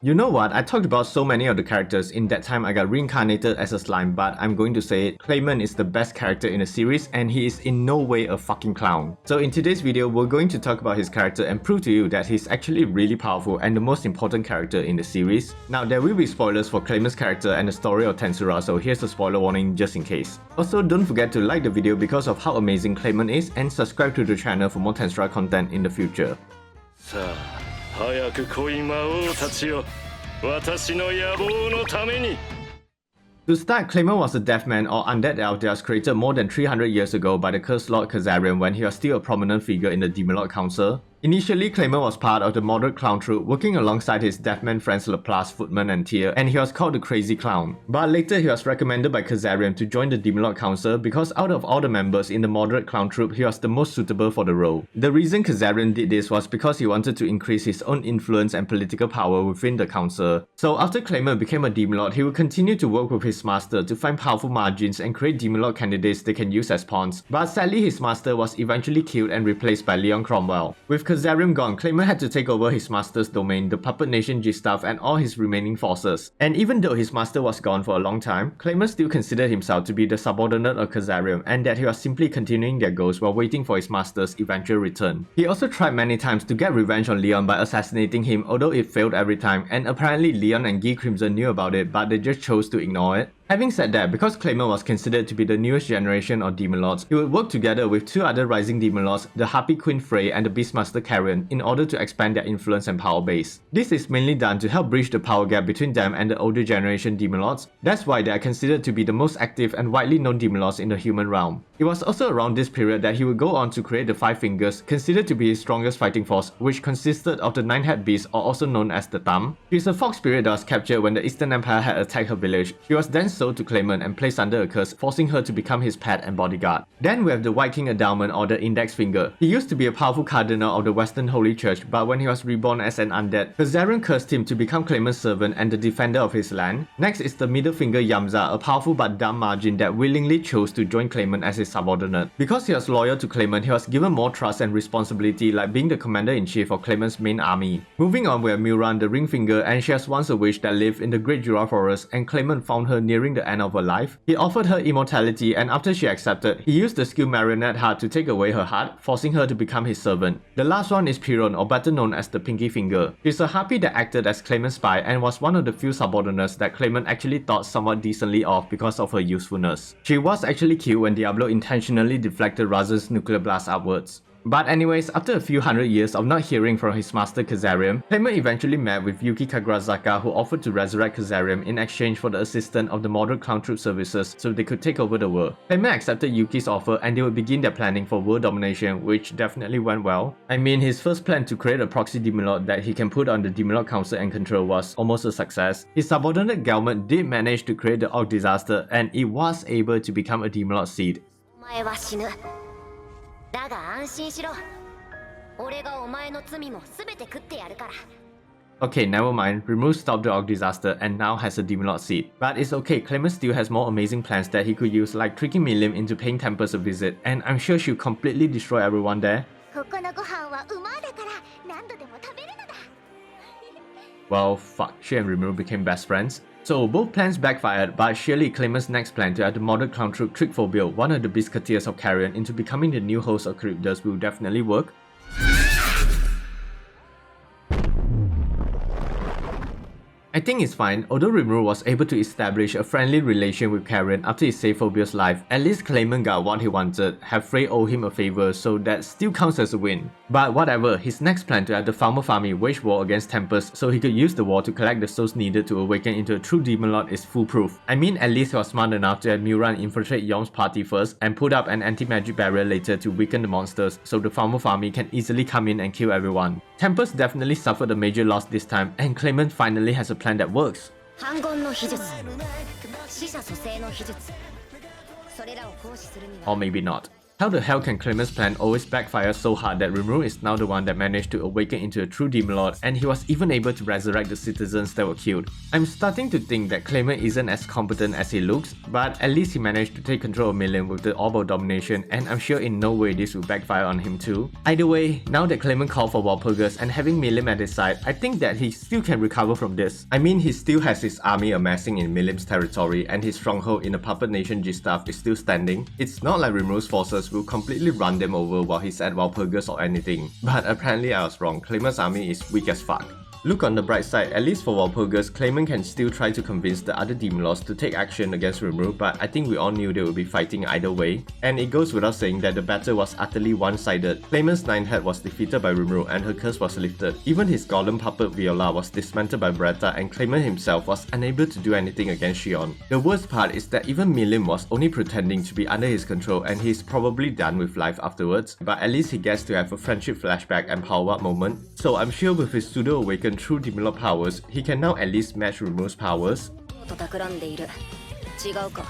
You know what, I talked about so many of the characters in that time I got reincarnated as a slime, but I'm going to say it, Clayman is the best character in the series and he is in no way a fucking clown. So in today's video, we're going to talk about his character and prove to you that he's actually really powerful and the most important character in the series. Now there will be spoilers for Clayman's character and the story of Tensura, so here's a spoiler warning just in case. Also, don't forget to like the video because of how amazing Clayman is and subscribe to the channel for more Tensura content in the future. 早く来い魔王たちよ、私の野望のために。 To start, Clayman was a deaf man or undead elf that was created more than 300 years ago by the cursed Lord Clayman when he was still a prominent figure in the Demon Lord Council. Initially, Clayman was part of the moderate clown troupe, working alongside his deafman friends Laplace, Footman and Tyr, and he was called the Crazy Clown. But later he was recommended by Kazarian to join the Demon Lord Council because out of all the members in the moderate clown troupe, he was the most suitable for the role. The reason Kazarian did this was because he wanted to increase his own influence and political power within the council. So after Clayman became a Demon Lord, he would continue to work with his master to find powerful margins and create Demon Lord candidates they can use as pawns. But sadly, his master was eventually killed and replaced by Leon Cromwell. With Kazarian gone, Clayman had to take over his master's domain, the puppet nation G-Staff, and all his remaining forces. And even though his master was gone for a long time, Clayman still considered himself to be the subordinate of Kazarian and that he was simply continuing their goals while waiting for his master's eventual return. He also tried many times to get revenge on Leon by assassinating him, although it failed every time, and apparently Leon and Guy Crimson knew about it but they just chose to ignore it. Having said that, because Clayman was considered to be the newest generation of Demon Lords, he would work together with two other rising Demon Lords, the Harpy Queen Frey and the Beastmaster Carrion, in order to expand their influence and power base. This is mainly done to help bridge the power gap between them and the older generation Demon Lords. That's why they are considered to be the most active and widely known Demon Lords in the human realm. It was also around this period that he would go on to create the Five Fingers, considered to be his strongest fighting force, which consisted of the Nine-Head Beast, or also known as the Thumb. She is a fox spirit that was captured when the Eastern Empire had attacked her village. She was then sold to Clayman and placed under a curse, forcing her to become his pet and bodyguard. Then we have the White King Endowment, or the Index Finger. He used to be a powerful cardinal of the Western Holy Church, but when he was reborn as an undead, Kazarian cursed him to become Clayman's servant and the defender of his land. Next is the Middle Finger Yamza, a powerful but dumb Margin that willingly chose to join Clayman as his subordinate. Because he was loyal to Clayman, he was given more trust and responsibility, like being the commander-in-chief of Clayman's main army. Moving on, we have Muran, the Ring Finger, and she has once a witch that lived in the Great Jura forest, and Clayman found her nearing the end of her life. He offered her immortality, and after she accepted, he used the skill Marionette Heart to take away her heart, forcing her to become his servant. The last one is Piron, or better known as the Pinky Finger. She's a harpy that acted as Clayman's spy and was one of the few subordinates that Clayman actually thought somewhat decently of because of her usefulness. She was actually killed when Diablo intentionally deflected Raz's nuclear blast upwards. But anyways, after a few hundred years of not hearing from his master Kazarian, Clayman eventually met with Yuki Kagurazaka, who offered to resurrect Kazarian in exchange for the assistance of the moderate clown troop services so they could take over the world. Clayman accepted Yuki's offer and they would begin their planning for world domination, which definitely went well. I mean, his first plan to create a proxy Demon Lord that he can put on the Demon Lord Council and control was almost a success. His subordinate Galmet did manage to create the Orc Disaster and it was able to become a Demon Lord seed. だが安心しろ。俺がお前の罪も全て食ってやるから。 Okay, never mind. Remove Stop the Orc Disaster and now has a Demon Lord seat. But it's okay, Clayman still has more amazing plans that he could use, like tricking Milim into paying Tempest a visit, and I'm sure she'll completely destroy everyone there. ここのご飯は馬だから何度でも食べるのだ。 Well, fuck, she and Rimuru became best friends. So both plans backfired, but surely Clayman's next plan to add the modern clown troop Trickphobia, one of the Biscuiteers of Carrion, into becoming the new host of Charybdis will definitely work. I think it's fine. Although Rimuru was able to establish a friendly relation with Carrion after he saved Phobia's life, at least Clayman got what he wanted, have Frey owe him a favor, so that still counts as a win. But whatever, his next plan to have the Farmer Farmy wage war against Tempest so he could use the war to collect the souls needed to awaken into a true Demon Lord is foolproof. I mean, at least he was smart enough to have Muran infiltrate Yom's party first and put up an anti-magic barrier later to weaken the monsters so the Farmer Farmy can easily come in and kill everyone. Tempest definitely suffered a major loss this time, and Clayman finally has a plan that works. Or maybe not. How the hell can Clayman's plan always backfire so hard that Rimuru is now the one that managed to awaken into a true Demon Lord, and he was even able to resurrect the citizens that were killed? I'm starting to think that Clayman isn't as competent as he looks, but at least he managed to take control of Milim with the Orb of Domination, and I'm sure in no way this will backfire on him too. Either way, now that Clayman called for Walpurgis and having Milim at his side, I think that he still can recover from this. I mean, he still has his army amassing in Milim's territory, and his stronghold in the Puppet Nation G-Staff is still standing. It's not like Rimuru's forces will completely run them over while he's at Walpurgis or anything, but apparently I was wrong. Clayman's army is weak as fuck. Look on the bright side, at least for Walpurgis, Clayman can still try to convince the other Demon Lords to take action against Rimuru, but I think we all knew they would be fighting either way. And it goes without saying that the battle was utterly one-sided. Clayman's Ninth Head was defeated by Rimuru and her curse was lifted. Even his golden puppet Viola was dismantled by Beretta, and Clayman himself was unable to do anything against Shion. The worst part is that even Milim was only pretending to be under his control, and he's probably done with life afterwards, but at least he gets to have a friendship flashback and power-up moment. So I'm sure with his pseudo-awakened true Demon Lord powers, he can now at least match Rimuru's powers. と企んでいる。違うか。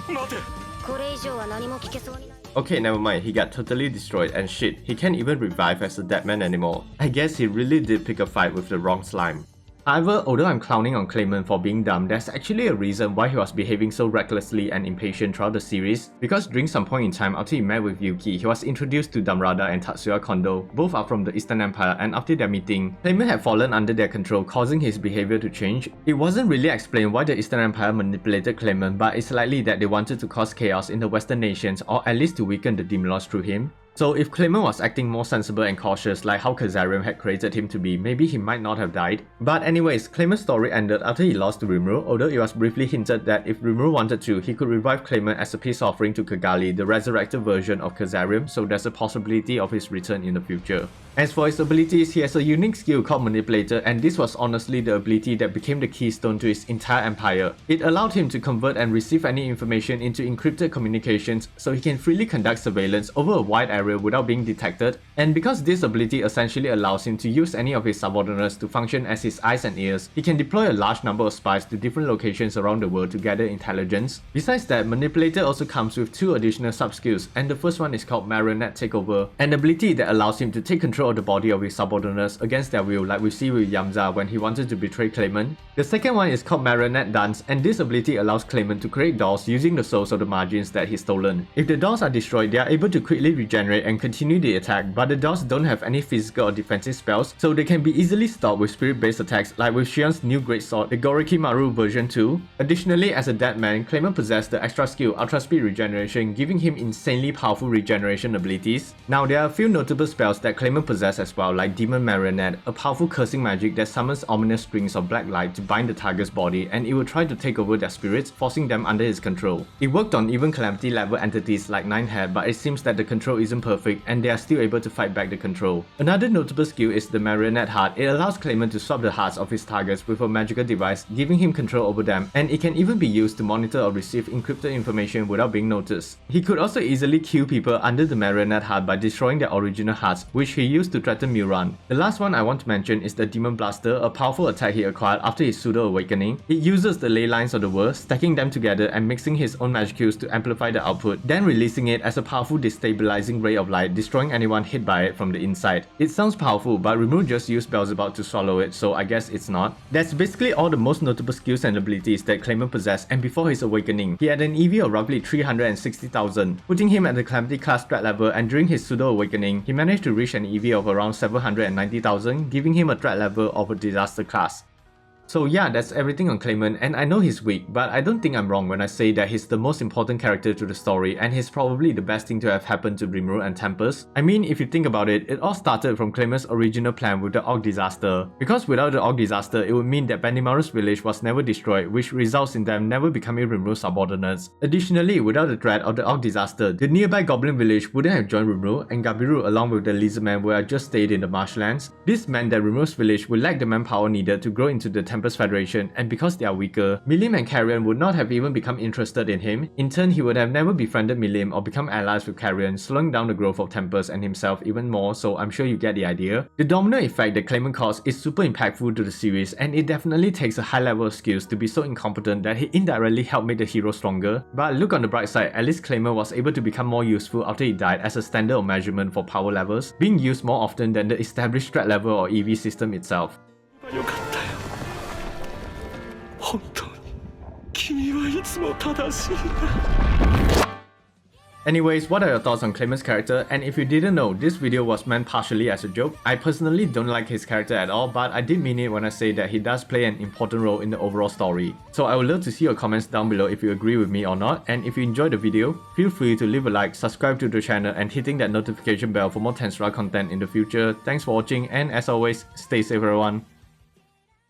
待て。これ以上は何も聞けそうにない。 Okay, never mind, he got totally destroyed and shit, he can't even revive as a dead man anymore. I guess he really did pick a fight with the wrong slime. However, although I'm clowning on Clayman for being dumb, there's actually a reason why he was behaving so recklessly and impatient throughout the series. Because during some point in time after he met with Yuki, he was introduced to Damrada and Tatsuya Kondo. Both are from the Eastern Empire, and after their meeting, Clayman had fallen under their control, causing his behavior to change. It wasn't really explained why the Eastern Empire manipulated Clayman, but it's likely that they wanted to cause chaos in the Western nations, or at least to weaken the Demon Lords through him. So if Clayman was acting more sensible and cautious like how Kazarian had created him to be, maybe he might not have died. But anyways, Clayman's story ended after he lost to Rimuru, although it was briefly hinted that if Rimuru wanted to, he could revive Clayman as a peace offering to Kigali, the resurrected version of Kazarian, so there's a possibility of his return in the future. As for his abilities, he has a unique skill called Manipulator, and this was honestly the ability that became the keystone to his entire empire. It allowed him to convert and receive any information into encrypted communications, so he can freely conduct surveillance over a wide area without being detected. And because this ability essentially allows him to use any of his subordinates to function as his eyes and ears, he can deploy a large number of spies to different locations around the world to gather intelligence. Besides that, Manipulator also comes with 2 additional sub-skills, and the first one is called Marionette Takeover, an ability that allows him to take control of the body of his subordinates against their will, like we see with Yamza when he wanted to betray Clayman. The second one is called Marionette Dance, and this ability allows Clayman to create dolls using the souls of the margins that he's stolen. If the dolls are destroyed, they are able to quickly regenerate and continue the attack, but the dolls don't have any physical or defensive spells, so they can be easily stopped with spirit-based attacks like with Shion's new great sword, the Gorikimaru version 2. Additionally, as a dead man, Clayman possessed the extra skill Ultra Speed Regeneration, giving him insanely powerful regeneration abilities. Now, there are a few notable spells that Clayman possesses as well, like Demon Marionette, a powerful cursing magic that summons ominous strings of black light to bind the target's body, and it will try to take over their spirits, forcing them under his control. It worked on even Calamity level entities like Ninehead, but it seems that the control isn't perfect and they are still able to fight back the control. Another notable skill is the Marionette Heart. It allows Clayman to swap the hearts of his targets with a magical device, giving him control over them, and it can even be used to monitor or receive encrypted information without being noticed. He could also easily kill people under the Marionette Heart by destroying their original hearts, which he used to threaten Muran. The last one I want to mention is the Demon Blaster, a powerful attack he acquired after his pseudo-awakening. It uses the ley lines of the world, stacking them together and mixing his own magicals to amplify the output, then releasing it as a powerful destabilizing ray of light, destroying anyone hit by it from the inside. It sounds powerful, but Rimuru just used Beelzebub to swallow it, so I guess it's not. That's basically all the most notable skills and abilities that Clayman possessed, and before his awakening, he had an EV of roughly 360,000, putting him at the Calamity class threat level, and during his pseudo-awakening, he managed to reach an EV of around 790,000, giving him a threat level of a disaster class. So yeah, that's everything on Clayman, and I know he's weak, but I don't think I'm wrong when I say that he's the most important character to the story, and he's probably the best thing to have happened to Rimuru and Tempest. I mean, if you think about it, it all started from Clayman's original plan with the Orc Disaster. Because without the Orc Disaster, it would mean that Benimaru's village was never destroyed, which results in them never becoming Rimuru's subordinates. Additionally, without the threat of the Orc Disaster, the nearby Goblin village wouldn't have joined Rimuru, and Gabiru along with the Lizardman would have just stayed in the marshlands. This meant that Rimuru's village would lack the manpower needed to grow into the Tempest Federation, and because they are weaker, Milim and Carrion would not have even become interested in him. In turn, he would have never befriended Milim or become allies with Carrion, slowing down the growth of Tempest and himself even more, so I'm sure you get the idea. The domino effect that Clayman caused is super impactful to the series, and it definitely takes a high level of skills to be so incompetent that he indirectly helped make the hero stronger. But look on the bright side, at least Clayman was able to become more useful after he died as a standard of measurement for power levels, being used more often than the established strat level or EV system itself. よかったよ本当に君はいつも正しいんだ Anyways, what are your thoughts on Clayman's character? And if you didn't know, this video was meant partially as a joke. I personally don't like his character at all, but I did mean it when I say that he does play an important role in the overall story. So I would love to see your comments down below if you agree with me or not, and if you enjoyed the video, feel free to leave a like, subscribe to the channel, and hitting that notification bell for more Tensura content in the future. Thanks for watching, and as always, stay safe everyone.